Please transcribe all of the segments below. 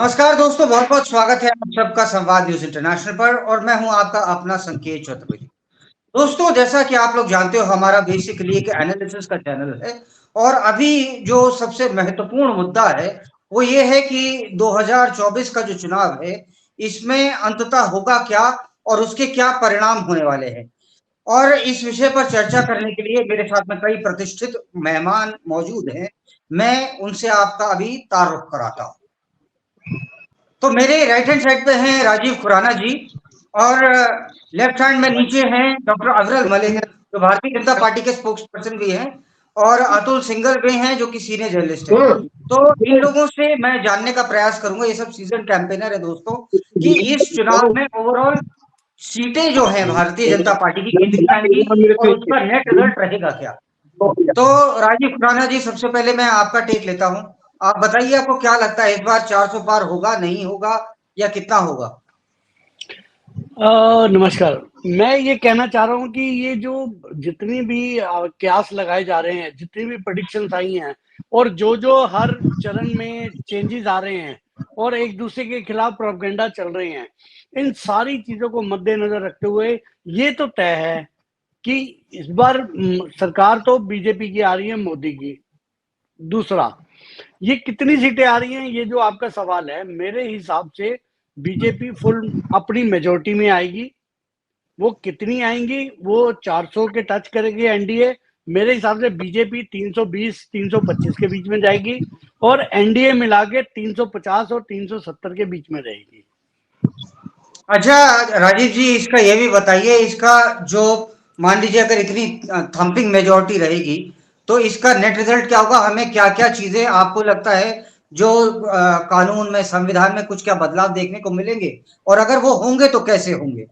नमस्कार दोस्तों, बहुत बहुत स्वागत है आप सबका संवाद न्यूज इंटरनेशनल पर। और मैं हूं आपका अपना संकेत चतुर्वेदी। दोस्तों, जैसा कि आप लोग जानते हो, हमारा बेसिकली एक एनालिसिस का चैनल है। और अभी जो सबसे महत्वपूर्ण मुद्दा है वो ये है कि 2024 का जो चुनाव है, इसमें अंततः होगा क्या और उसके क्या परिणाम होने वाले हैं। और इस विषय पर चर्चा करने के लिए मेरे साथ में कई प्रतिष्ठित मेहमान मौजूद हैं। मैं उनसे आपका अभी तारुफ कराता हूँ। तो मेरे राइट हैंड साइड पे हैं राजीव खुराना जी, और लेफ्ट हैंड में नीचे हैं डॉक्टर अविरल मलिक, जो भारतीय जनता पार्टी के स्पोक्स पर्सन भी हैं, और अतुल सिंघल भी हैं, जो कि सीनियर जर्नलिस्ट हैं। तो इन लोगों से मैं जानने का प्रयास करूंगा, ये सब सीजन कैंपेनर है दोस्तों, कि इस चुनाव में ओवरऑल सीटें जो हैं भारतीय जनता पार्टी की कितनी आएंगी और उसका नेट रिजल्ट रहेगा क्या। तो राजीव खुराना जी, सबसे पहले मैं आपका टेक लेता हूं। आप बताइए, आपको क्या लगता है, इस बार 400 पार होगा, नहीं होगा, या कितना होगा? नमस्कार। मैं ये कहना चाह रहा हूँ कि ये जो जितनी भी कयास लगाए जा रहे हैं, जितनी भी प्रेडिक्शंस आई हैं, और जो हर चरण में चेंजेस आ रहे हैं और एक दूसरे के खिलाफ प्रोपेगेंडा चल रहे हैं, इन सारी चीजों को मद्देनजर रखते हुए ये तो तय है कि इस बार सरकार तो बीजेपी की आ रही है, मोदी की। दूसरा, ये कितनी सीटें आ रही हैं, ये जो आपका सवाल है, मेरे हिसाब से बीजेपी फुल अपनी मेजोरिटी में आएगी। वो कितनी आएंगी, वो 400 के टच करेगी एनडीए। मेरे हिसाब से बीजेपी 320 325 के बीच में जाएगी और एनडीए मिला के 350 और 370 के बीच में रहेगी। अच्छा राजीव जी, इसका ये भी बताइए, इसका जो मान लीजिए अगर इतनी थंपिंग मेजोरिटी रहेगी, तो इसका नेट रिजल्ट क्या होगा? हमें क्या क्या चीजें आपको लगता है जो कानून में, संविधान में कुछ क्या बदलाव देखने को मिलेंगे, और अगर वो होंगे तो कैसे होंगे?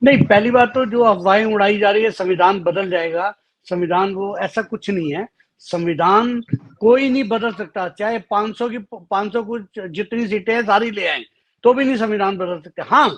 नहीं, पहली बात तो जो अफवाहें उड़ाई जा रही है संविधान बदल जाएगा, संविधान वो ऐसा कुछ नहीं है। संविधान कोई नहीं बदल सकता, चाहे 500 कुछ जितनी सीटें हैं सारी ले आए तो भी नहीं संविधान बदल सकते। हाँ,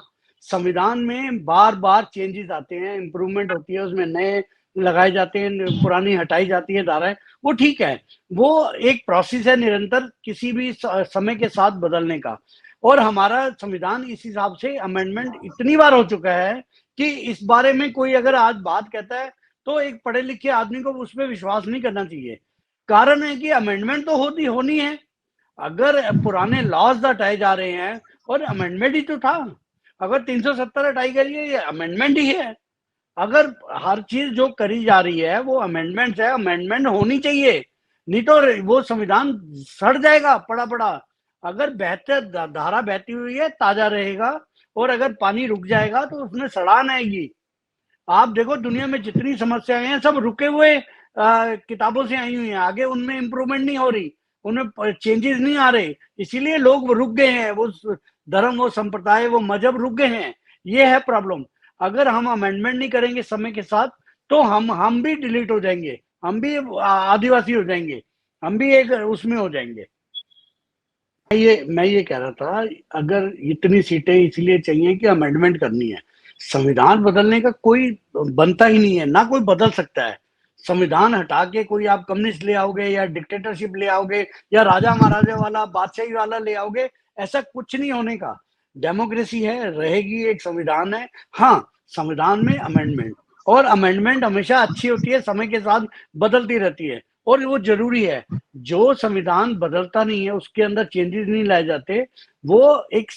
संविधान में बार बार चेंजेस आते हैं, इंप्रूवमेंट होती है, उसमें नए लगाए जाते हैं, पुरानी हटाई जाती है धाराएं, वो ठीक है। वो एक प्रोसेस है निरंतर किसी भी समय के साथ बदलने का। और हमारा संविधान इस हिसाब से अमेंडमेंट इतनी बार हो चुका है कि इस बारे में कोई अगर आज बात कहता है तो एक पढ़े लिखे आदमी को उस पर विश्वास नहीं करना चाहिए। कारण है कि अमेंडमेंट तो होनी है। अगर पुराने लॉज हटाए जा रहे हैं, और अमेंडमेंट ही तो था, अगर 370 हटाई गई है, ये अमेंडमेंट ही है। अगर हर चीज जो करी जा रही है वो अमेंडमेंट है, अमेंडमेंट होनी चाहिए, नहीं तो वो संविधान सड़ जाएगा पड़ा पड़ा। अगर बेहतर धारा बहती हुई है ताजा रहेगा, और अगर पानी रुक जाएगा तो उसमें सड़ान आएगी। आप देखो दुनिया में जितनी समस्याएं हैं सब रुके हुए किताबों से आई हुई हैं, आगे उनमें इंप्रूवमेंट नहीं हो रही, उनमें चेंजेस नहीं आ रहे, इसीलिए लोग रुक गए हैं। वो धर्म, वो संप्रदाय, वो मजहब रुक गए हैं। ये है प्रॉब्लम। अगर हम अमेंडमेंट नहीं करेंगे समय के साथ तो हम भी डिलीट हो जाएंगे, हम भी आदिवासी हो जाएंगे, हम भी एक उसमें हो जाएंगे। मैं ये कह रहा था, अगर इतनी सीटें इसलिए चाहिए कि अमेंडमेंट करनी है, संविधान बदलने का कोई बनता ही नहीं है, ना कोई बदल सकता है। संविधान हटा के कोई आप कम्युनिस्ट ले आओगे या डिक्टेटरशिप ले आओगे या राजा महाराजा वाला बादशाही वाला ले आओगे, ऐसा कुछ नहीं होने का। डेमोक्रेसी है, रहेगी, एक संविधान है। हाँ, संविधान में अमेंडमेंट, और अमेंडमेंट हमेशा अच्छी होती है, समय के साथ बदलती रहती है और वो जरूरी है। जो संविधान बदलता नहीं है, उसके अंदर चेंजेस नहीं लाए जाते, वो एक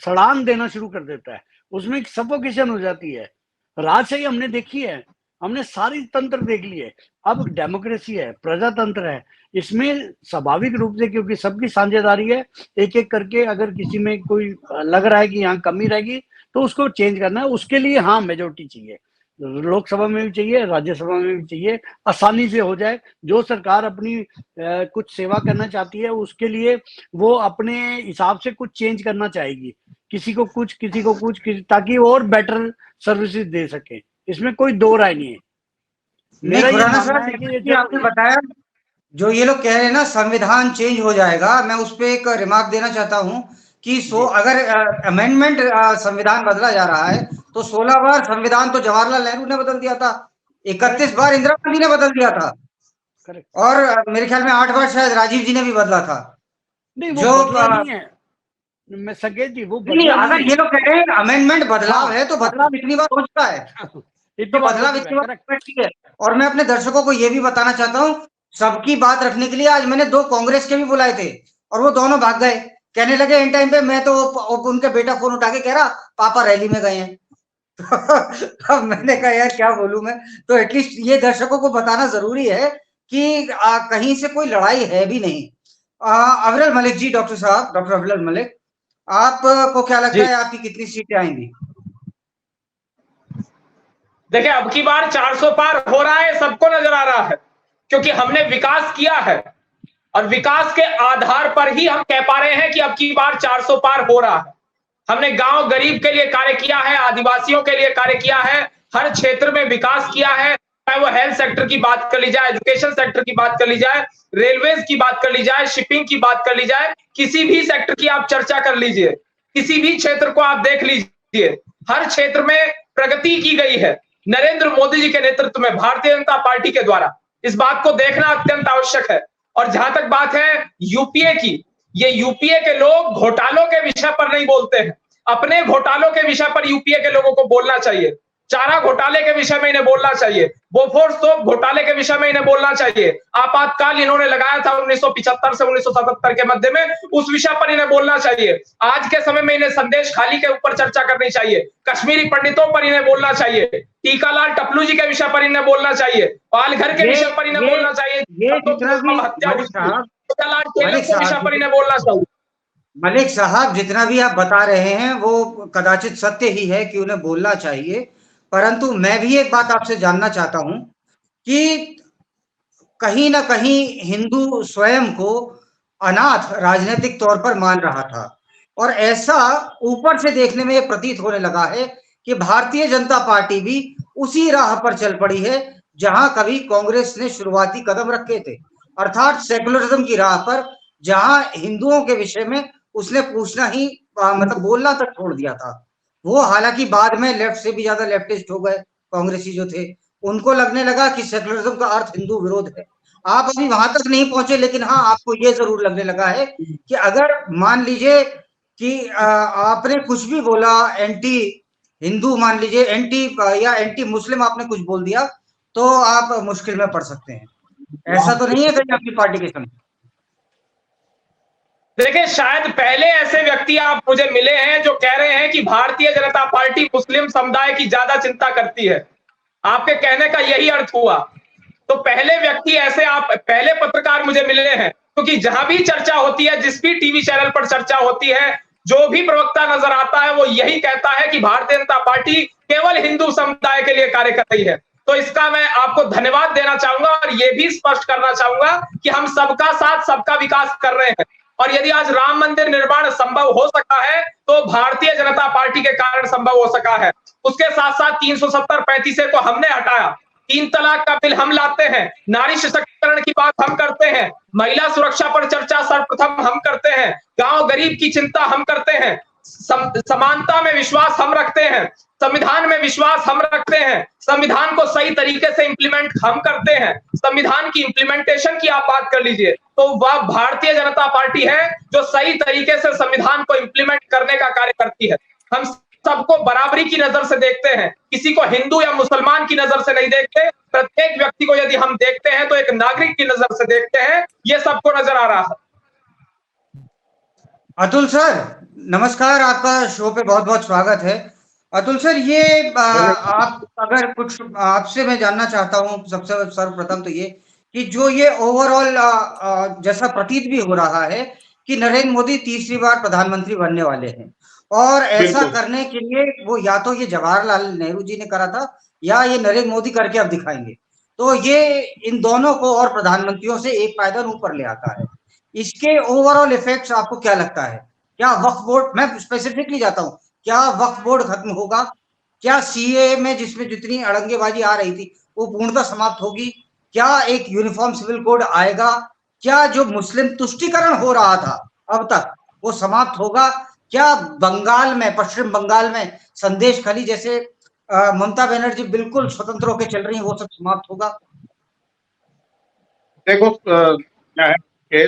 सड़ान देना शुरू कर देता है, उसमें एक सफोकेशन हो जाती है। राजशाही हमने देखी है, हमने सारी तंत्र देख ली है। अब डेमोक्रेसी है, प्रजातंत्र है, इसमें स्वाभाविक रूप से क्योंकि सबकी साझेदारी है, एक एक करके अगर किसी में कोई लग रहा है कि यहाँ कमी रहेगी तो उसको चेंज करना है। उसके लिए हाँ मेजोरिटी चाहिए, लोकसभा में भी चाहिए, राज्यसभा में भी चाहिए, आसानी से हो जाए। जो सरकार अपनी कुछ सेवा करना चाहती है उसके लिए वो अपने हिसाब से कुछ चेंज करना चाहेगी, किसी को कुछ किसी को कुछ ताकि और बेटर सर्विसेज दे सके। इसमें कोई दो राय नहीं है। नहीं मेरा ये खुराना मानना साहब, है कि जैसे आपने बताया, जो ये लोग कह रहे हैं ना संविधान चेंज हो जाएगा, मैं उस पर एक रिमार्क देना चाहता हूं कि अगर अमेंडमेंट संविधान बदला जा रहा है, तो 16 बार संविधान तो जवाहरलाल नेहरू ने बदल दिया था, 31 बार इंदिरा गांधी ने बदल दिया था, और मेरे ख्याल में 8 बार शायद राजीव जी ने भी बदला था। नहीं, वो जो बदला नहीं है। मैं संकेत जी वो नहीं, बदला अगर नहीं ये लोग कह रहे हैं अमेंडमेंट बदलाव हाँ, है तो बदलाव इतनी बार हो चुका है, इतनी तो बार हो बदलाव चुका है, इतनी बार करेक्ट। ठीक है। और मैं अपने दर्शकों को ये भी बताना चाहता हूँ, सबकी बात रखने के लिए आज मैंने 2 कांग्रेस के भी बुलाए थे और वो दोनों भाग गए। कहने लगे इन टाइम पे, मैं तो उनके बेटा फोन उठा के कह रहा पापा रैली में गए हैं। तो अब मैंने कहा यार क्या बोलूं मैं, तो एटलीस्ट ये दर्शकों को बताना जरूरी है कि कहीं से कोई लड़ाई है भी नहीं। अफजल मलिक जी, डॉक्टर साहब, डॉक्टर अफजल मलिक, आपको क्या लगता जी है आपकी कितनी सीटें आएंगी? देखिए, अब की बार 400 पार हो रहा है, सबको नजर आ रहा है, क्योंकि हमने विकास किया है और विकास के आधार पर ही हम कह पा रहे हैं कि अब की बार 400 पार हो रहा है। हमने गांव गरीब के लिए कार्य किया है, आदिवासियों के लिए कार्य किया है, हर क्षेत्र में विकास किया है, चाहे वो हेल्थ सेक्टर की बात कर ली जाए, एजुकेशन सेक्टर की बात कर ली जाए, रेलवेज की बात कर ली जाए, शिपिंग की बात कर ली जाए, किसी भी सेक्टर की आप चर्चा कर लीजिए, किसी भी क्षेत्र को आप देख लीजिए, हर क्षेत्र में प्रगति की गई है नरेंद्र मोदी जी के नेतृत्व में, भारतीय जनता पार्टी के द्वारा। इस बात को देखना अत्यंत आवश्यक है। और जहां तक बात है यूपीए की, ये यूपीए के लोग घोटालों के विषय पर नहीं बोलते हैं, अपने घोटालों के विषय पर यूपीए के लोगों को बोलना चाहिए। चारा घोटाले के विषय में इन्हें बोलना चाहिए, बोफोर्स तोप घोटाले के विषय में इन्हें बोलना चाहिए, आपातकाल इन्होंने लगाया था 1975 से 1977 के मध्य में, उस विषय पर इन्हें बोलना चाहिए। आज के समय में इन्हें संदेश खाली के ऊपर चर्चा करनी चाहिए, कश्मीरी पंडितों पर इन्हें बोलना चाहिए, टीकालाल टपलू जी के विषय पर इन्हें बोलना चाहिए, पालघर के विषय पर इन्हें बोलना चाहिए, ये जितना भी मलिक साहब, मलिक के विषय साहब, पर इन्हें बोलना चाहिए। मलिक साहब जितना भी आप बता रहे हैं वो कदाचित सत्य ही है कि उन्हें बोलना चाहिए, परंतु मैं भी एक बात आपसे जानना चाहता हूं कि कहीं ना कहीं हिंदू स्वयं को अनाथ राजनीतिक तौर पर मान रहा था, और ऐसा ऊपर से देखने में यह प्रतीत होने लगा है कि भारतीय जनता पार्टी भी उसी राह पर चल पड़ी है जहां कभी कांग्रेस ने शुरुआती कदम रखे थे, अर्थात सेकुलरिज्म की राह पर, जहां हिंदुओं के विषय में उसने पूछना ही मतलब बोलना तक छोड़ दिया था। वो हालांकि बाद में लेफ्ट से भी ज्यादा लेफ्टिस्ट हो गए कांग्रेसी जो थे, उनको लगने लगा कि सेकुलरिज्म का अर्थ हिंदू विरोध है। आप अभी वहां तक नहीं पहुंचे, लेकिन हाँ आपको ये जरूर लगने लगा है कि अगर मान लीजिए कि आपने कुछ भी बोला एंटी हिंदू, मान लीजिए एंटी या एंटी मुस्लिम आपने कुछ बोल दिया तो आप मुश्किल में पड़ सकते हैं। ऐसा तो नहीं है कहीं आपकी पार्टी के समय? देखिए, शायद पहले ऐसे व्यक्ति आप मुझे मिले हैं जो कह रहे हैं कि भारतीय जनता पार्टी मुस्लिम समुदाय की ज्यादा चिंता करती है। आपके कहने का यही अर्थ हुआ। तो पहले व्यक्ति ऐसे, आप पहले पत्रकार मुझे मिले हैं, क्योंकि जहां भी चर्चा होती है, जिस भी टीवी चैनल पर चर्चा होती है, जो भी प्रवक्ता नजर आता है वो यही कहता है कि भारतीय जनता पार्टी केवल हिंदू समुदाय के लिए कार्य कर रही है। तो इसका मैं आपको धन्यवाद देना चाहूंगा और ये भी स्पष्ट करना चाहूंगा कि हम सबका साथ सबका विकास कर रहे हैं। और यदि आज राम मंदिर निर्माण संभव हो सका है तो भारतीय जनता पार्टी के कारण संभव हो सका है। उसके साथ साथ 370-35 को हमने हटाया, 3 तलाक का बिल हम लाते हैं, नारी सशक्तिकरण की बात हम करते हैं, महिला सुरक्षा पर चर्चा सर्वप्रथम हम करते हैं, गांव गरीब की चिंता हम करते हैं, समानता में विश्वास हम रखते हैं, संविधान में विश्वास हम रखते हैं, संविधान को सही तरीके से इंप्लीमेंट हम करते हैं। संविधान की इंप्लीमेंटेशन की आप बात कर लीजिए तो वह भारतीय जनता पार्टी है जो सही तरीके से संविधान को इंप्लीमेंट करने का कार्य करती है। हम सबको बराबरी की नजर से देखते हैं, किसी को हिंदू या मुसलमान की नजर से नहीं देखते, प्रत्येक व्यक्ति को यदि हम देखते हैं तो एक नागरिक की नजर से देखते हैं, ये सबको नजर आ रहा है। अतुल सर नमस्कार, आपका शो पे बहुत बहुत स्वागत है। अतुल सर, ये आप अगर कुछ आपसे मैं जानना चाहता हूँ सबसे सर्वप्रथम तो ये कि जो ये ओवरऑल जैसा प्रतीत भी हो रहा है कि नरेंद्र मोदी तीसरी बार प्रधानमंत्री बनने वाले हैं, और ऐसा करने के लिए वो या तो ये जवाहरलाल नेहरू जी ने करा था या ये नरेंद्र मोदी करके अब दिखाएंगे, तो ये इन दोनों को और प्रधानमंत्रियों से एक पायदान ऊपर ले आता है। इसके ओवरऑल इफेक्ट्स आपको क्या लगता है? क्या वक्फ बोर्ड, मैं स्पेसिफिकली जाता हूँ, क्या वक्फ बोर्ड खत्म होगा? क्या सीए में जिसमें जितनी अड़ंगेबाजी आ रही थी वो पूर्णतः समाप्त होगी? क्या एक यूनिफॉर्म सिविल कोड आएगा? क्या जो मुस्लिम तुष्टीकरण हो रहा था अब तक वो समाप्त होगा? क्या बंगाल में, पश्चिम बंगाल में संदेश खाली जैसे ममता बनर्जी बिल्कुल स्वतंत्र होकर चल रही है, वो सब समाप्त होगा? देखो क्या है,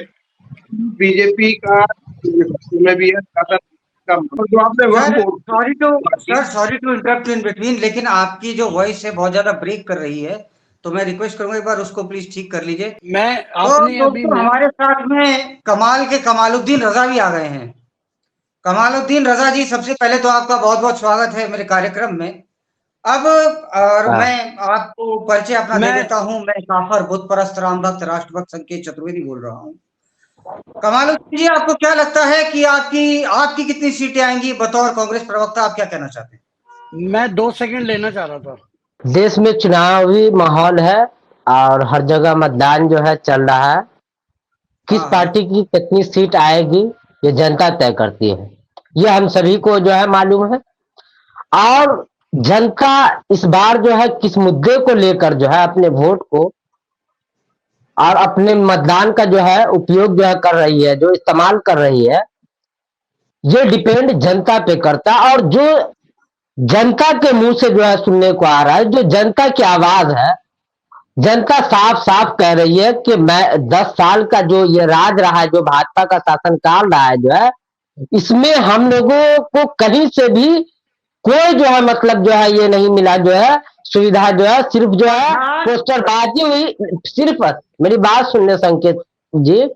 बीजेपी का में भी है, जो आपने sorry to interrupt in between, लेकिन आपकी जो वॉइस है बहुत ज्यादा ब्रेक कर रही है, तो मैं रिक्वेस्ट करूंगा एक बार उसको प्लीज ठीक कर लीजिए। मैं तो आपने अभी दोस्तों हमारे साथ में कमाल के कमालुद्दीन रजा भी आ गए हैं। कमालुद्दीन रजा जी, सबसे पहले तो आपका बहुत बहुत स्वागत है मेरे कार्यक्रम में। अब और मैं आपको परिचय अपना दे देता हूं। मैं काफर बुत परस्त राम भक्त राष्ट्रभक्त संकेत चतुर्वेदी बोल रहा हूं। कमालुद्दीन जी, आपको क्या लगता है कि आपकी कितनी सीटें आएंगी? बतौर कांग्रेस प्रवक्ता आप क्या कहना चाहते हैं? मैं 2 सेकंड लेना चाह रहा था। देश में चुनावी माहौल है और हर जगह मतदान जो है चल रहा है। किस पार्टी की कितनी सीट आएगी ये जनता तय करती है, ये हम सभी को जो है मालूम है। और जनता इस बार जो है किस मुद्दे को लेकर जो है अपने वोट को और अपने मतदान का जो है उपयोग जो है कर रही है, जो इस्तेमाल कर रही है, ये डिपेंड जनता पे करता है। और जो जनता के मुंह से जो है सुनने को आ रहा है, जो जनता की आवाज है, जनता साफ साफ कह रही है कि मैं 10 साल का जो ये राज रहा है, जो भाजपा का शासनकाल रहा है जो है, इसमें हम लोगों को कहीं से भी कोई जो है मतलब जो है ये नहीं मिला जो है सुविधा, जो है सिर्फ जो है पोस्टरबाजी हुई। सिर्फ मेरी बात सुनने संकेत जी,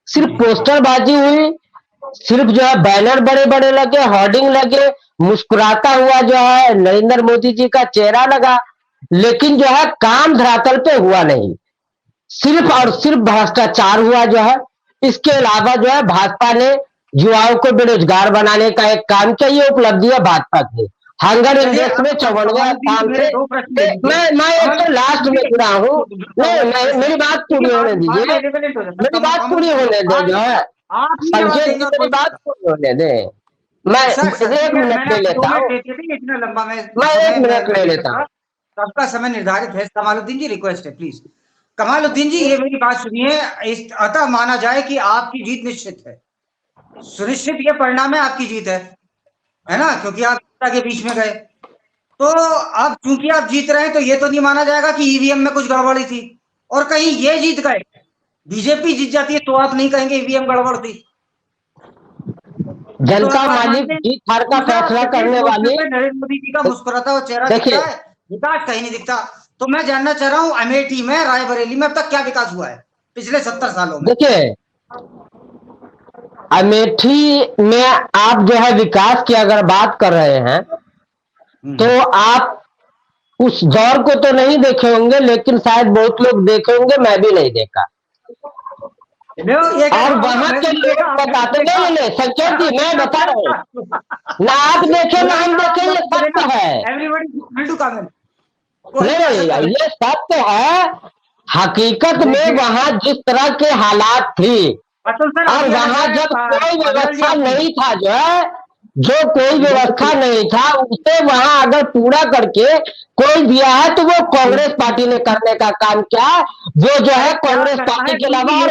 सिर्फ पोस्टरबाजी हुई, सिर्फ जो है बैनर बड़े बड़े लगे, होर्डिंग लगे, मुस्कुराता हुआ जो है नरेंद्र मोदी जी का चेहरा लगा, लेकिन जो है काम धरातल पे हुआ नहीं। सिर्फ और सिर्फ भ्रष्टाचार हुआ जो है। इसके अलावा जो है भाजपा ने युवाओं को बेरोजगार बनाने का एक काम किया, ये उपलब्धि है भाजपा की। हंगर इंडेक्स में 54वें स्थान पे। मैं एक तो लास्ट में जुड़ा हूँ। नहीं, मेरी बात पूरी होने दीजिए, मेरी बात पूरी होने दे जो है संकेत जी, मेरी बात पूरी होने दे। मैं 1 मिनट ले लेता हूँ, इतना लंबा मैं 1 मिनट ले लेता हूँ। सबका समय निर्धारित है। कमालुद्दीन जी, रिक्वेस्ट है प्लीज। कमालुद्दीन जी, ये मेरी बात सुनिए। अतः माना जाए कि आपकी जीत निश्चित है, सुनिश्चित ये परिणाम है आपकी जीत है ना, क्योंकि आप जनता के बीच में गए। तो अब चूंकि आप जीत रहे हैं तो ये तो नहीं माना जाएगा कि ईवीएम में कुछ गड़बड़ी थी, और कहीं ये जीत गए, बीजेपी जीत जाती है तो आप नहीं कहेंगे ईवीएम गड़बड़ थी। जनता मालिक जीत हार का फैसला करने वाली। नरेंद्र मोदी जी का मुस्कुराता हुआ चेहरा दिखता है, विकास कहीं नहीं दिखता। तो मैं जानना चाह रहा हूँ, अमेठी में, रायबरेली में अब तक क्या विकास हुआ है पिछले 70 सालों में? देखिए, अमेठी में आप जो है विकास की अगर बात कर रहे हैं तो आप उस दौर को तो नहीं देखे होंगे, लेकिन शायद बहुत लोग देखे होंगे, मैं भी नहीं देखा। और वहां के लोग बताते नहीं, संकेत जी मैं बता रहा हूँ ना, आप देखे ना हम देखे, ये सत्य है। नहीं, ये सत्य है। हकीकत में वहां जिस तरह के हालात थी, और वहां जब कोई व्यवस्था नहीं था जो कोई व्यवस्था नहीं था, उसे वहां अगर पूरा करके कोई दिया है तो वो कांग्रेस पार्टी ने करने का काम किया। वो जो है कांग्रेस पार्टी के अलावा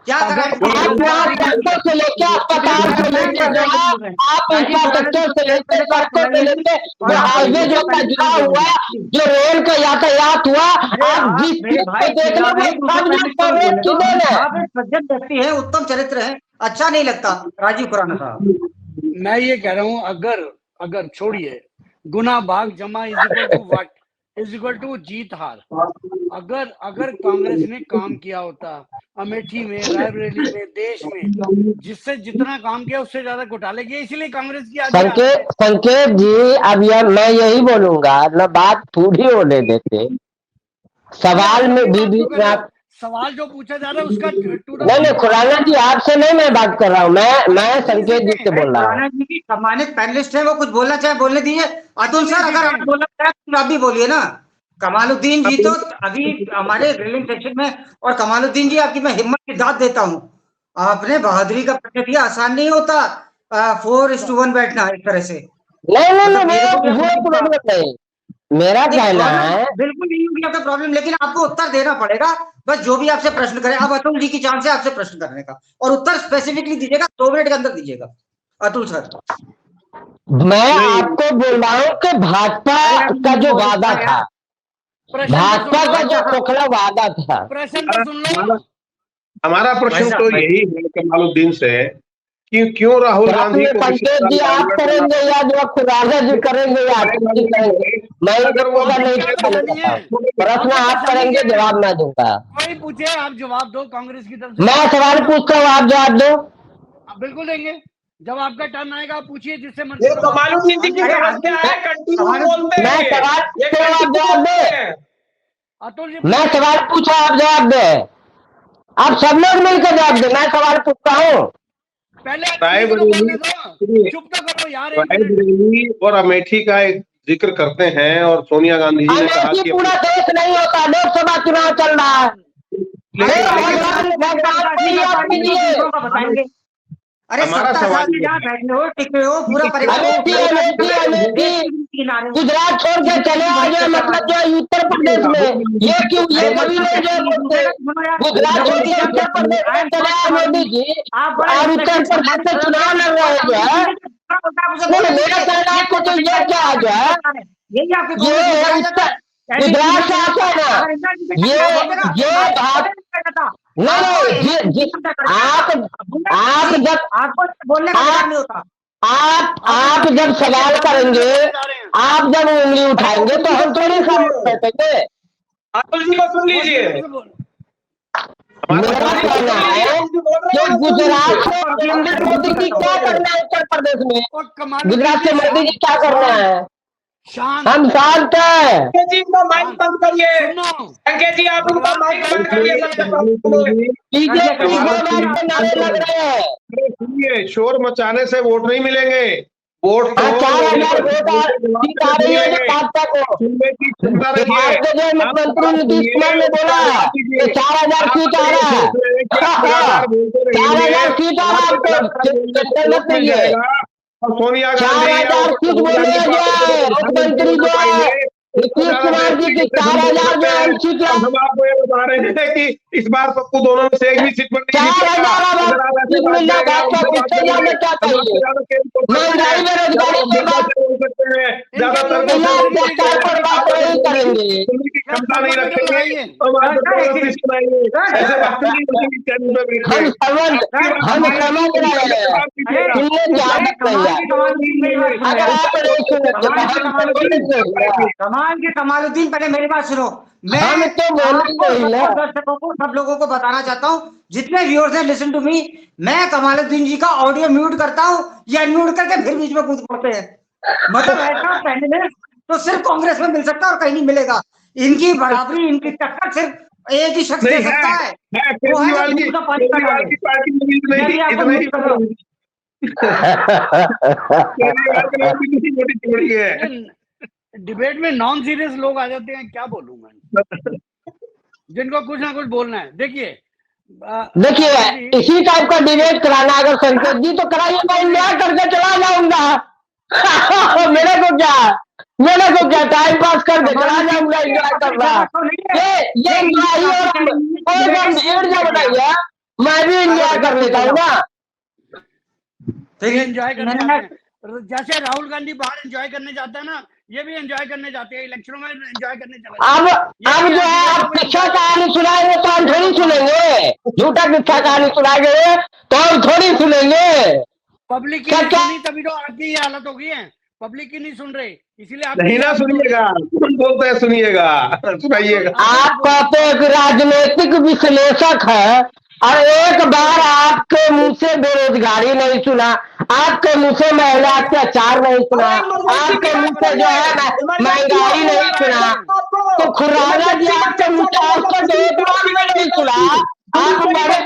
क्या सड़कों से लेके अस्पताल से लेके जो है आप इंफ्रास्ट्रक्चर से लेके सड़कों से लेके जो हाईवे जो का जुड़ा हुआ, जो रेल का यातायात हुआ, आप जिस चीज को देख लो कांग्रेस की देन है। आप एक सज्जन व्यक्ति है, उत्तम चरित्र है, अच्छा नहीं लगता राजीव खुराना साहब। मैं ये कह रहा हूँ, अगर छोड़िए गुना भाग जमा इज इक्वल टू जीत हार। अगर कांग्रेस ने काम किया होता अमेठी में, रायबरेली में, देश में, जिससे जितना काम किया उससे ज्यादा घोटाले किए, इसलिए कांग्रेस की संकेत जी, अब मैं यही बोलूंगा ना, बात पूरी होने देते। सवाल में भी सवाल जो पूछा जा रहा है उसका नहीं, खुराना जी आपसे नहीं मैं बात कर रहा हूँ, मैं संकेत जी से बोल रहा हूँ। खुराना जी की सम्मानित पैनलिस्ट है, वो कुछ बोलना चाहे बोलने दीजिए। अतुल सर, अगर आप बोलना चाहे तो आप भी बोलिए ना। कमालुद्दीन जी तो अभी हमारे ग्रिलिंग सेक्शन में, और कमालुद्दीन जी आपकी मैं हिम्मत की दाद देता हूँ, आपने बहादुरी का परिचय दिया। आसान नहीं होता 4:1 बैठना एक तरह से। नहीं, मेरा कहना है बिल्कुल नहीं होगी आपका प्रॉब्लम, लेकिन आपको उत्तर देना पड़ेगा। बस जो भी आपसे प्रश्न करे, अब अतुल जी की चांस है आपसे प्रश्न करने का, और उत्तर स्पेसिफिकली दीजिएगा, 2 मिनट के अंदर दीजिएगा। अतुल सर, मैं आपको बोल रहा हूँ कि भाजपा का जो वादा था, भाजपा का जो खोखला वादा था, प्रश्न तो सुन लो। हमारा प्रश्न तो यही है कमालुद्दीन से क्यों राहुल गांधी को संकेत जी आप करेंगे या जो खुराना जी करेंगे या अटल जी करेंगे, मैं अगर वो नहीं प्रश्न आप करेंगे, जवाब मैं दूंगा। कोई पूछे आप जवाब दो, कांग्रेस की तरफ से मैं सवाल पूछता हूँ, आप जवाब दो। आप बिल्कुल देंगे, जब आपका टर्न आएगा आप पूछिए जिससे ये कमालुद्दीन जी की समस्या है, कंटिन्यू बोलते हैं मैं सवाल ये पूछता हूँ, आप जवाब दे। अतुल जी मैं सवाल पूछा, आप जवाब दे। आप सब लोग मिलकर जवाब दे, मैं सवाल पूछता हूँ। पहले रायबरेली चुप तो करो यार, एक मिनट। रायबरेली और अमेठी का एक जिक्र करते हैं, और सोनिया गांधी जी ने कहा कि पूरा देश नहीं होता, लोकसभा चुनाव चल रहा है। बताएंगे। अरे हमारा 70 सवाल साल से जहाँ बैठे हो, टिके हो, पूरा गुजरात छोड़ के चले आ गए, मतलब जो उत्तर प्रदेश में, ये क्यों, ये कभी नहीं जो बोलते गुजरात छोड़ के उत्तर प्रदेश में चले आए मोदी जी, और उत्तर प्रदेश से चुनाव लड़ रहे जो है, मेरा कहना आपको तो ये क्या जो है, ये उत्तर गुजरात से आता है ना, ये बात नहीं, आप जब आपको बोलने का अधिकार नहीं होता। आप जब सवाल करेंगे, आप जब उंगली उठाएंगे तो हम थोड़ी सवाल बैठेंगे। अतुल जी को सुन लीजिए। मेरा कहना है कि गुजरात से मोदी जी क्या करना है, उत्तर प्रदेश में गुजरात से मोदी जी क्या करना है, हम शांत है। संकेत जी का माइक बंद करिए, संकेत जी आप उनका माइक बंद करिए। बीजेपी नारे लग रहे हैं, सुनिए, शोर मचाने से वोट नहीं मिलेंगे, वोट तो 4000 वोट सीट आ रही है भाजपा को। सुनने की क्षमता रखिए। आपके जो मुख्यमंत्री नीतीश कुमार ने बोला कि 4000 सीट आ रहा है, 4000 सीट आ रहा है आपको, सोनिया 4000 सीट बोले जाए, मुख्यमंत्री जो है नीतीश कुमार जी की 4000 जो है सीट, हम आपको ये बता रहे थे कि इस बार पप्पू दोनों में से एक भी सीट पर नहीं 4000 सीट मिलना भाजपा किससे ज्यादा क्या चाहिए, महंगाई बेरोजगारी के बाद ज्यादातर पर बात नहीं करेंगे। क्षमता नहीं रखेंगे, ऐसे बातें नहीं होती चैनल पे बैठे। हम समझ रहे हैं, सुनने की आदत नहीं है, अगर आप नहीं सुने तो कमालुद्दीन, पहले मेरी बात सुनो। मैं हम तो बोलेंगे ही ना। दर्शकों को, सब लोगों को बताना चाहता हूँ, जितने व्यूअर्स हैं, लिसन टू मी, मैं कमालुद्दीन जी का ऑडियो म्यूट करता हूँ या अनम्यूट करके फिर बीच में कूद पड़ते हैं। मतलब ऐसा पैनल तो सिर्फ कांग्रेस में मिल सकता है और कहीं नहीं मिलेगा। इनकी बराबरी, इनकी टक्कर सिर्फ एक ही शख्स दे सकता है, वो है केजरीवाल की पार्टी में नहीं, इतना ही छोड़ी है। डिबेट में नॉन सीरियस लोग आ जाते हैं, क्या बोलूं मैं, जिनको कुछ ना कुछ बोलना है। देखिए इसी टाइप का डिबेट कराना अगर संकेत जी तो कराइए, मैं इंतजार करके चला जाऊंगा। मेरे को क्या टाइम पास करके चला जाऊंगा, इंतजार करना ये भीड़ जब बनाइए, मैं भी इंतजार कर लेता हूँ ना। एंजॉय करने, जैसे राहुल गांधी बाहर एंजॉय करने जाता है ना, ये भी एंजॉय करने जाते हैं, इलेक्शनों में एंजॉय करने चले। अब जो है आप किस्सा कहानी सुनाएंगे तो हम थोड़ी सुनेंगे, झूठा किस्सा कहानी सुनाएंगे तो हम थोड़ी सुनेंगे। पब्लिक की सुनी तभी तो आपकी ये हालत हो गई है, पब्लिक की नहीं सुन रहे, इसीलिए आप नहीं ना सुनिएगा, बोलते हैं सुनिएगा, सुनाइएगा। आप कहते हैं कि राजनीतिक विश्लेषक है, और एक बार आपके मुंह से बेरोजगारी नहीं सुना, आपके मुंह से महिला अत्याचार नहीं सुना, आपके मुंह से जो है महंगाई नहीं सुना, तो खुराना जी आपके मुंह से आज तक एक बार में नहीं सुना। आप बड़े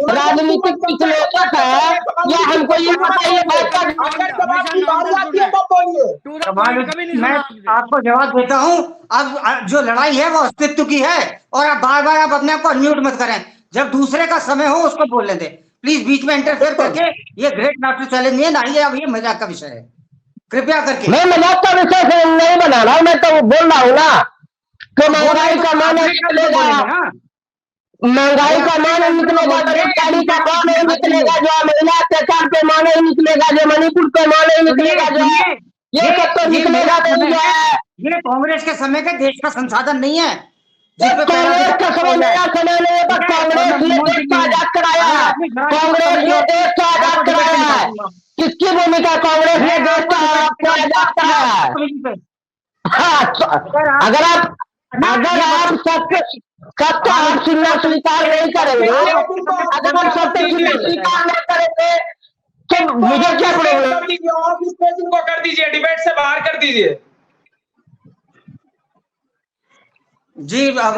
राजनीतिक विश्लेषक है, या हमको ये बताइए मैं आपको जवाब देता हूँ। अब जो लड़ाई है वो अस्तित्व की है, और आप बार बार आप अपने आप को अनम्यूट मत करें, जब दूसरे का समय हो उसको बोलने दें प्लीज। बीच में इंटरफेयर करके ये ग्रेट नाटू चैलेंज नहीं है ना, ये अब ये मजाक का विषय है, कृपया करके। मैं मजाक का विषय से नहीं बना रहा हूँ, मैं तो बोल रहा हूँ ना कि महंगाई का मान निकलेगा, महंगाई का मान निकलेगा, बेरोजगारी का मान नहीं निकलेगा, जो महिला अत्याचार के मान नहीं निकलेगा, जो मणिपुर के मान नहीं निकलेगा, जो है ये सब तो निकलेगा नहीं। जो है ये कांग्रेस के समय के देश का संसाधन नहीं है, जिस पे कांग्रेस का समय नया समय नहीं होता। कांग्रेस ने देश को आजाद कराया है, कांग्रेस ने देश को आजाद कराया है। किसकी भूमिका? कांग्रेस ने देश को आजाद कराया है। हाँ, अगर आप सत्य आप सुनना स्वीकार नहीं करेंगे, अगर आप सत्य सुनना स्वीकार नहीं करेंगे तो मुझे क्या प्रॉब्लम? ऑफिस को कर दीजिए, डिबेट से बाहर कर दीजिए। जी अब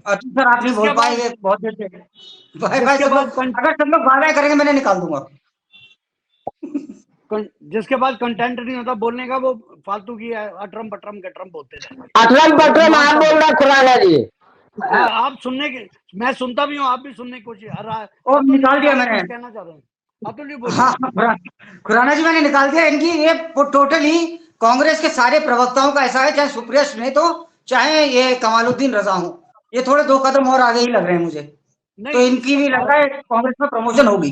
अतुल सर आप नहीं बोल पाएंगे बहुत देर से। भाई सब लोग अगर सब लोग बाय करेंगे मैंने निकाल दूंगा। जिसके पास कंटेंट नहीं होता बोलने का वो फालतू की अटरम पटरम गटरम बोलते रहेंगे। अटरम पटरम आप बोल रहा खुराना जी। आप सुनने के, मैं सुनता भी हूँ, आप भी सुनने की कोशिश। ओ निकाल दिया मैंने, कहना चाह रहे हैं अतुल जी बोलिए। हाँ खुराना जी मैंने निकाल दिया। इनकी ये टोटली कांग्रेस के सारे प्रवक्ताओं का ऐसा है, चाहे सुप्रिया सुले हो चाहे ये कमालुद्दीन रजा हो, ये थोड़े 2 कदम और आगे ही लग रहे हैं मुझे। तो इनकी भी लग रहा है कांग्रेस में प्रमोशन होगी।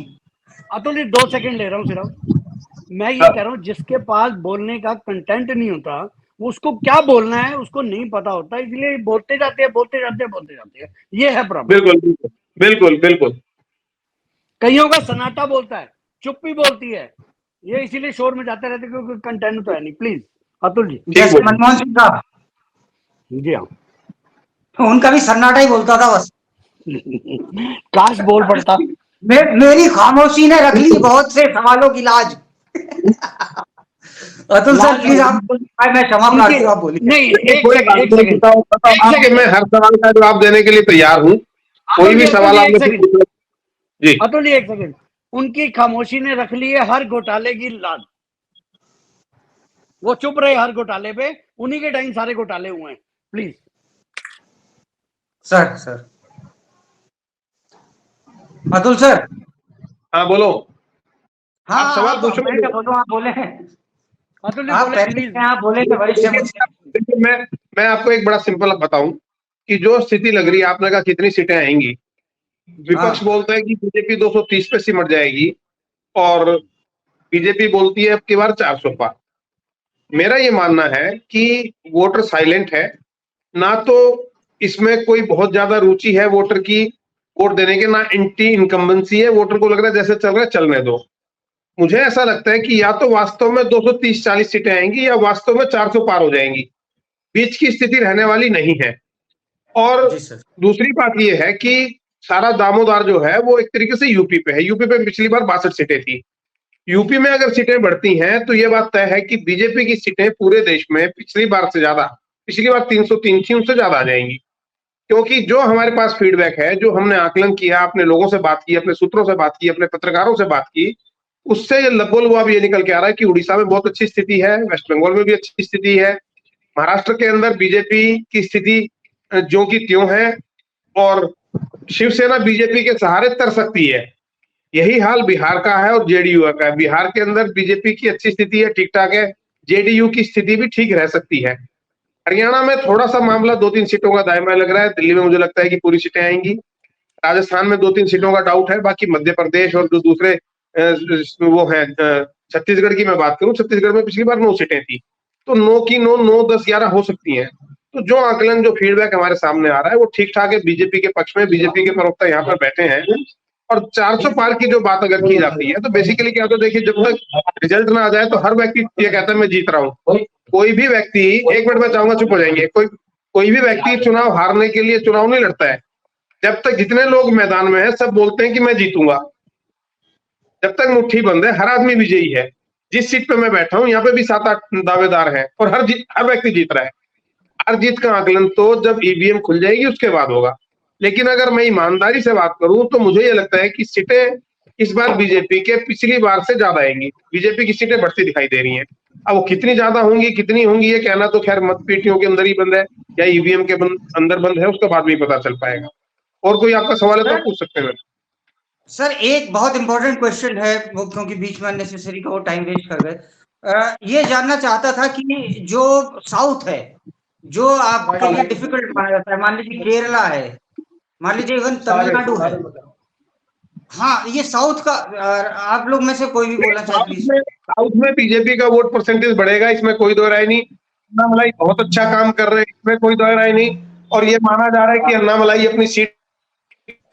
अतुल जी 2 सेकंड ले रहा हूँ सिर्फ। मैं ये कह रहा हूँ जिसके पास बोलने का कंटेंट नहीं होता उसको क्या बोलना है उसको नहीं पता होता, इसलिए बोलते जाते हैं। ये है प्रॉब्लम। बिल्कुल बिल्कुल बिल्कुल। कईयों का सन्नाटा बोलता है, चुप भी बोलती है, ये इसीलिए शोर में जाते रहते क्योंकि कंटेंट तो है नहीं। प्लीज अतुल जी। जैसे मनमोहन सिंह साहब, जी हाँ, उनका भी सन्नाटा ही बोलता था बस। काश बोल पड़ता। मेरी खामोशी ने रख ली बहुत से सवालों की लाज। अतुल सर प्लीज आप, मैं क्षमा प्रार्थी हूँ, आप बोलिए। नहीं एक सेकंड आपके, मैं हर सवाल का जवाब देने के लिए तैयार हूँ। कोई भी सवाल आप जी। अतुल जी एक सेकंड, उनकी खामोशी ने रख ली है हर घोटाले की लाज। वो चुप रहे हर घोटाले पे, उन्हीं के टाइम सारे घोटाले हुए हैं। Please sir Atul sir. हाँ बोलो। हाँ आप सवाल पूछो। आप बोले अतुल आप बोले थे वरिष्ठ मुझसे। मैं आपको एक बड़ा सिंपल बताऊं कि जो स्थिति लग रही है, आपने कहा कितनी सीटें आएंगी, विपक्ष बोलता है कि बीजेपी 230 पे सिमट जाएगी और बीजेपी बोलती है अब की बार 400 पार। मेरा ये मानना है कि वोटर साइलेंट है, ना तो इसमें कोई बहुत ज्यादा रुचि है वोटर की वोट देने के, ना एंटी इनकम्बेंसी है। वोटर को लग रहा है जैसे चल रहा है चलने दो। मुझे ऐसा लगता है कि या तो वास्तव में 230-40 सीटें आएंगी या वास्तव में 400 पार हो जाएंगी, बीच की स्थिति रहने वाली नहीं है। और दूसरी बात यह है कि सारा दामोदार जो है वो एक तरीके से यूपी पे है। यूपी पे पिछली बार 62 सीटें थी। यूपी में अगर सीटें बढ़ती हैं तो यह बात तय है कि बीजेपी की सीटें पूरे देश में पिछली बार से ज्यादा, पिछली बार 303 थी उससे ज्यादा आ जाएंगी। क्योंकि जो हमारे पास फीडबैक है, जो हमने आकलन किया, अपने लोगों से बात की, अपने सूत्रों से बात की, अपने पत्रकारों से बात की, उससे लगभग ये निकल के आ रहा है कि उड़ीसा में बहुत अच्छी स्थिति है, वेस्ट बंगाल में भी अच्छी स्थिति है, महाराष्ट्र के अंदर बीजेपी की स्थिति ज्यों की त्यों है और शिवसेना बीजेपी के सहारे तर सकती है। यही हाल बिहार का है और जेडीयू का है। बिहार के अंदर बीजेपी की अच्छी स्थिति है, ठीक ठाक है, जेडीयू की स्थिति भी ठीक रह सकती है। हरियाणा में थोड़ा सा मामला 2-3 सीटों का दायमा लग रहा है। दिल्ली में मुझे लगता है कि पूरी सीटें आएंगी। राजस्थान में 2-3 सीटों का डाउट है। बाकी मध्य प्रदेश और जो दूसरे वो है, छत्तीसगढ़ की मैं बात करूं, छत्तीसगढ़ में पिछली बार 9 सीटें थी, तो 9 की 9, 10, 11 हो सकती हैं। तो जो आकलन, जो फीडबैक हमारे सामने आ रहा है वो ठीक ठाक है। बीजेपी के पक्ष में बीजेपी के प्रवक्ता यहाँ पर बैठे हैं। और 400 पार की जो बात अगर की जाती है तो बेसिकली क्या होता है, देखिए जब तक रिजल्ट ना आ जाए तो हर व्यक्ति ये कहता है मैं जीत रहा हूँ। कोई भी व्यक्ति, 1 मिनट में चाहूंगा चुप हो जाएंगे, कोई भी व्यक्ति चुनाव हारने के लिए चुनाव नहीं लड़ता है। जब तक जितने लोग मैदान में है सब बोलते हैं कि मैं जीतूंगा, जब तक मुट्ठी बंद है हर आदमी विजयी है। जिस सीट पे मैं बैठा हूं यहाँ पे भी 7-8 दावेदार हैं और हर व्यक्ति जीत रहा है। हर जीत का आकलन तो जब ईवीएम खुल जाएगी उसके बाद होगा। लेकिन अगर मैं ईमानदारी से बात करूं तो मुझे ये लगता है कि सीटें इस बार बीजेपी के पिछली बार से ज्यादा आएंगी। बीजेपी की सीटें बढ़ती दिखाई दे रही हैं। अब वो कितनी ज्यादा होंगी, कितनी होंगी, ये कहना तो खैर मतपेटियों के अंदर ही बंद है या ईवीएम के अंदर बंद है, उसके बाद भी पता चल पाएगा। और कोई आपका सवाल है तो पूछ सकते हैं। सर एक बहुत इंपॉर्टेंट क्वेश्चन है, वो क्योंकि बीच में अननेसेसरी का वो टाइम वेस्ट कर गए। ये जानना चाहता था कि जो साउथ है, जो आपके लिए डिफिकल्ट माना जाता है, मान लीजिए केरला है, मान लीजिए इवन तमिलनाडु है, हाँ ये साउथ का, आप लोग में से कोई भी बोलना चाहे प्लीज। साउथ में बीजेपी का वोट परसेंटेज बढ़ेगा, इसमें कोई दो राय नहीं। अन्नामलाई बहुत अच्छा काम कर रहे हैं, इसमें कोई दो राय नहीं। और ये माना जा रहा है कि अन्नामलाई अपनी सीट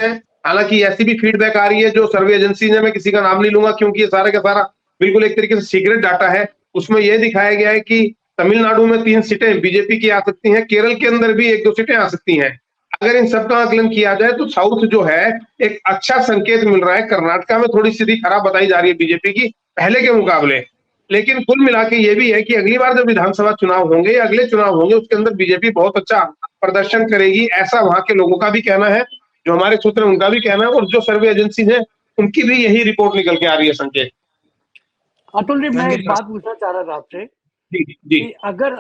है। हालांकि ऐसी भी फीडबैक आ रही है जो सर्वे एजेंसी ने, मैं किसी का नाम नहीं लूंगा क्योंकि ये सारा का सारा बिल्कुल एक तरीके से सीक्रेट डाटा है, उसमें यह दिखाया गया है कि तमिलनाडु में 3 सीटें बीजेपी की आ सकती हैं, केरल के अंदर भी 1-2 सीटें आ सकती हैं। अगर इन सब का आकलन किया जाए तो साउथ जो है एक अच्छा संकेत मिल रहा है। कर्नाटका में थोड़ी स्थिति खराब बताई जा रही है बीजेपी की पहले के मुकाबले, लेकिन कुल मिला के ये भी है कि अगली बार जब विधानसभा चुनाव होंगे या अगले चुनाव होंगे उसके अंदर बीजेपी बहुत अच्छा प्रदर्शन करेगी, ऐसा वहां के लोगों का भी कहना है, जो हमारे सूत्र उनका भी कहना है, और जो सर्वे एजेंसी है उनकी भी यही रिपोर्ट निकल के आ रही है। संकेत अतुल जी, मैं एक बात पूछना चाह रहा था आपसे जी जी। कि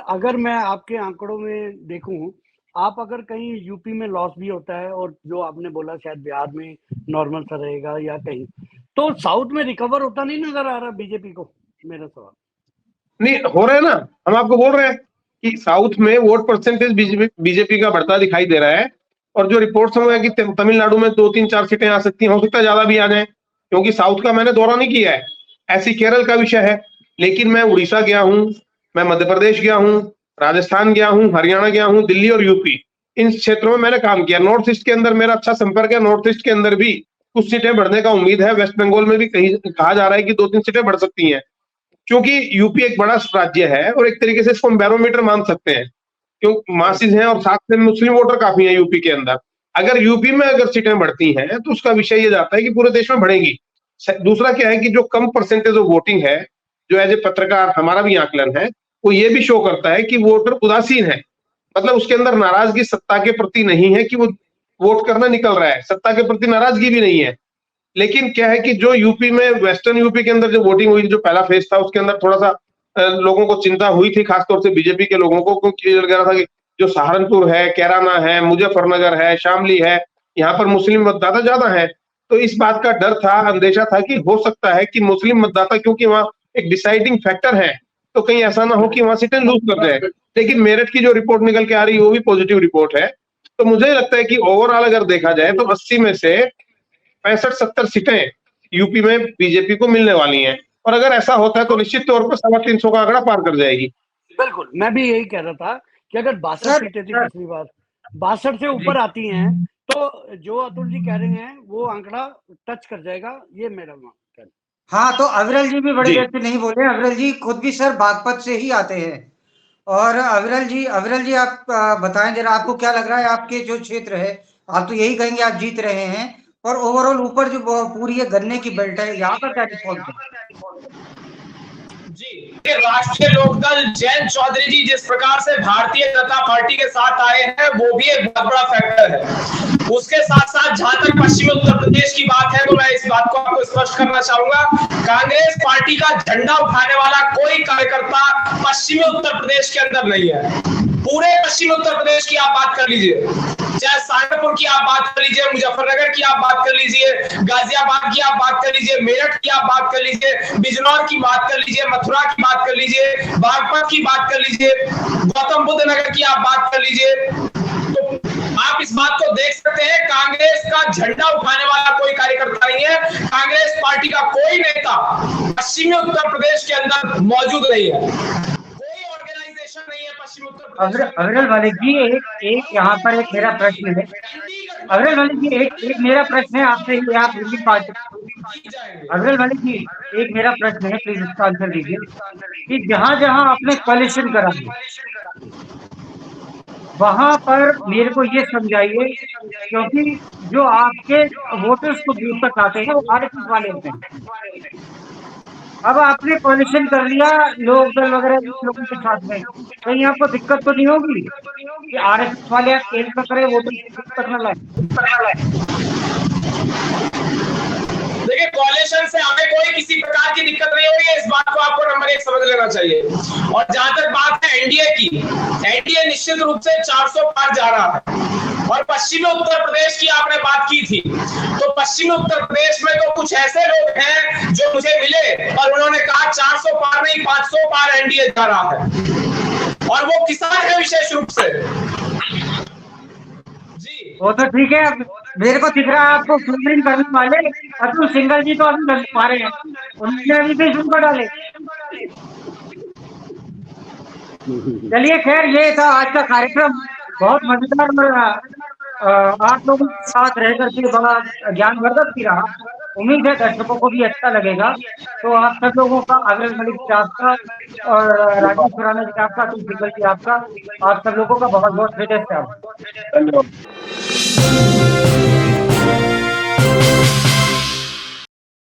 अगर मैं आपके आंकड़ों में देखूं, आप अगर कहीं यूपी में लॉस भी होता है और जो आपने बोला शायद बिहार में नॉर्मल सा रहेगा या कहीं, तो साउथ में रिकवर होता नहीं नजर आ रहा बीजेपी को? मेरा सवाल नहीं हो रहा है ना, हम आपको बोल रहे हैं कि साउथ में वोट परसेंटेज बीजेपी का बढ़ता दिखाई दे रहा है, और जो रिपोर्ट्स हुए हैं कि तमिलनाडु में 2-3-4 सीटें आ सकती हैं, हो सकता है ज्यादा भी आ जाए, क्योंकि साउथ का मैंने दौरा नहीं किया है। ऐसी केरल का विषय है, लेकिन मैं उड़ीसा गया हूं, मैं मध्य प्रदेश गया हूं, राजस्थान गया हूं, हरियाणा गया हूं, दिल्ली और यूपी, इन क्षेत्रों में मैंने काम किया। नॉर्थ ईस्ट के अंदर मेरा अच्छा संपर्क है, नॉर्थ ईस्ट के अंदर भी कुछ सीटें बढ़ने का उम्मीद है। वेस्ट बंगाल में भी कहीं कहा जा रहा है कि 2-3 सीटें बढ़ सकती हैं, क्योंकि यूपी एक बड़ा राज्य है और एक तरीके से इसको हम बैरोमीटर मान सकते हैं, क्यों मासिस हैं और साथ में मुस्लिम वोटर काफी हैं यूपी के अंदर। अगर यूपी में अगर सीटें बढ़ती हैं तो उसका विषय ये जाता है कि पूरे देश में बढ़ेगी। दूसरा क्या है कि जो कम परसेंटेज ऑफ वोटिंग है, जो एज ए पत्रकार हमारा भी आकलन है, वो ये भी शो करता है कि वोटर उदासीन है, मतलब उसके अंदर नाराजगी सत्ता के प्रति नहीं है कि वो वोट करना निकल रहा है, सत्ता के प्रति नाराजगी भी नहीं है। लेकिन क्या है कि जो यूपी में, वेस्टर्न यूपी के अंदर जो वोटिंग हुई, जो पहला फेज था, उसके अंदर थोड़ा सा लोगों को चिंता हुई थी, खासतौर से बीजेपी के लोगों को, क्योंकि लग रहा था कि जो सहारनपुर है, कैराना है, मुजफ्फरनगर है, शामली है, यहाँ पर मुस्लिम मतदाता ज्यादा है, तो इस बात का डर था, अंदेशा था कि हो सकता है कि मुस्लिम मतदाता, क्योंकि वहाँ एक डिसाइडिंग फैक्टर है, तो कहीं ऐसा ना हो कि वहां सीटें लूज कर जाए। लेकिन मेरठ की जो रिपोर्ट निकल के आ रही है वो भी पॉजिटिव रिपोर्ट है, तो मुझे लगता है कि ओवरऑल अगर देखा जाए तो 80 में से 65-70 सीटें यूपी में बीजेपी को मिलने वाली हैं, और अगर ऐसा होता है तो निश्चित तौर पर 350 का आंकड़ा पार कर जाएगी। बिल्कुल, मैं भी यही कह रहा था कि अगर 62 सीटें थी पिछली बार, 62 से ऊपर आती हैं तो जो अतुल जी कह रहे हैं वो आंकड़ा टच कर जाएगा, ये मेरा मान। हाँ, तो अविरल जी भी बड़ी देर से नहीं बोले। अविरल जी खुद भी सर बागपत से ही आते हैं। और अविरल जी आप बताएं जरा, आपको क्या लग रहा है, आपके जो क्षेत्र है, आप तो यही कहेंगे आप जीत रहे हैं, और ओवरऑल ऊपर जो पूरी ये गन्ने की बेल्ट है, यहाँ का क्या रिस्पॉन्स है? जी, राष्ट्रीय लोकदल जयंत चौधरी जी जिस प्रकार से भारतीय जनता पार्टी के साथ आए हैं, वो भी एक बहुत बड़ा फैक्टर है। उसके साथ साथ जहां तक पश्चिमी उत्तर प्रदेश की बात है, तो मैं इस बात को आपको स्पष्ट करना चाहूंगा, कांग्रेस पार्टी का झंडा उठाने वाला कोई कार्यकर्ता पश्चिमी उत्तर प्रदेश के अंदर नहीं है। पूरे पश्चिमी उत्तर प्रदेश की आप बात कर लीजिए, चाहे सहारनपुर की आप बात कर लीजिए, मुजफ्फरनगर की आप बात कर लीजिए, गाजियाबाद की आप बात कर लीजिए, मेरठ की आप बात कर लीजिए, बिजनौर की बात कर लीजिए, मथुरा की बात कर लीजिए, बागपत की बात कर लीजिए, गौतम बुद्ध नगर की आप बात कर लीजिए, तो आप इस बात को देख सकते हैं, कांग्रेस का झंडा उठाने वाला कोई कार्यकर्ता नहीं है, कांग्रेस पार्टी का कोई नेता पश्चिमी उत्तर प्रदेश के अंदर मौजूद नहीं है, कोई ऑर्गेनाइजेशन नहीं है पश्चिमी उत्तर प्रदेश। अविरल मलिक जी, एक यहाँ पर एक मेरा प्रश्न है। अविरल मलिक जी, एक मेरा प्रश्न है आपसे, आप रूलिंग पार्टी। अविरल मलिक जी, एक मेरा प्रश्न है, प्लीज इसका आंसर दीजिए कि जहां जहां आपने कोalition करा वहां पर मेरे को ये समझाइए, क्योंकि जो आपके वोटर्स को दूर तक आते हैं वो आरएसएस वाले होते हैं। अब आपने कोalition कर लिया लोक दल वगैरह लोगों के साथ में, कहीं आपको दिक्कत तो नहीं होगी कि आरएसएस वाले आप केंद्र में करें, वोटर तक न लाए? देखिए, कोalition से हमें कोई किसी प्रकार की दिक्कत नहीं होगी, इस बात को आपको नंबर 1 समझ लेना चाहिए। और जहां तक बात है एनडीए की, एनडीए निश्चित रूप से 400 पार जा रहा है। और पश्चिमी उत्तर प्रदेश की आपने बात की थी, तो पश्चिमी उत्तर प्रदेश में तो कुछ ऐसे लोग हैं जो मुझे मिले और उन्होंने कहा 400 पार नहीं 500 पार एनडीए जा रहा है, और वो किसान है विशेष रूप से। वो तो ठीक है, मेरे को दिख रहा है आपको फिल्टरिंग करने वाले अतुल सिंघल जी तो अभी बस पा रहे हैं, उन्होंने अभी भी सुन डाले। चलिए खैर, ये था आज का कार्यक्रम। बहुत मजेदार आप लोगों के साथ रह करके बड़ा ज्ञानवर्धक भी रहा। उम्मीद है दर्शकों को भी अच्छा लगेगा। तो आप सब लोगों का, अग्रज मलिक जी आपका और राजेश खुराना जी आपका, सिकल जी आपका, आप सब लोगों का बहुत बहुत हृदय से आभार। धन्यवाद।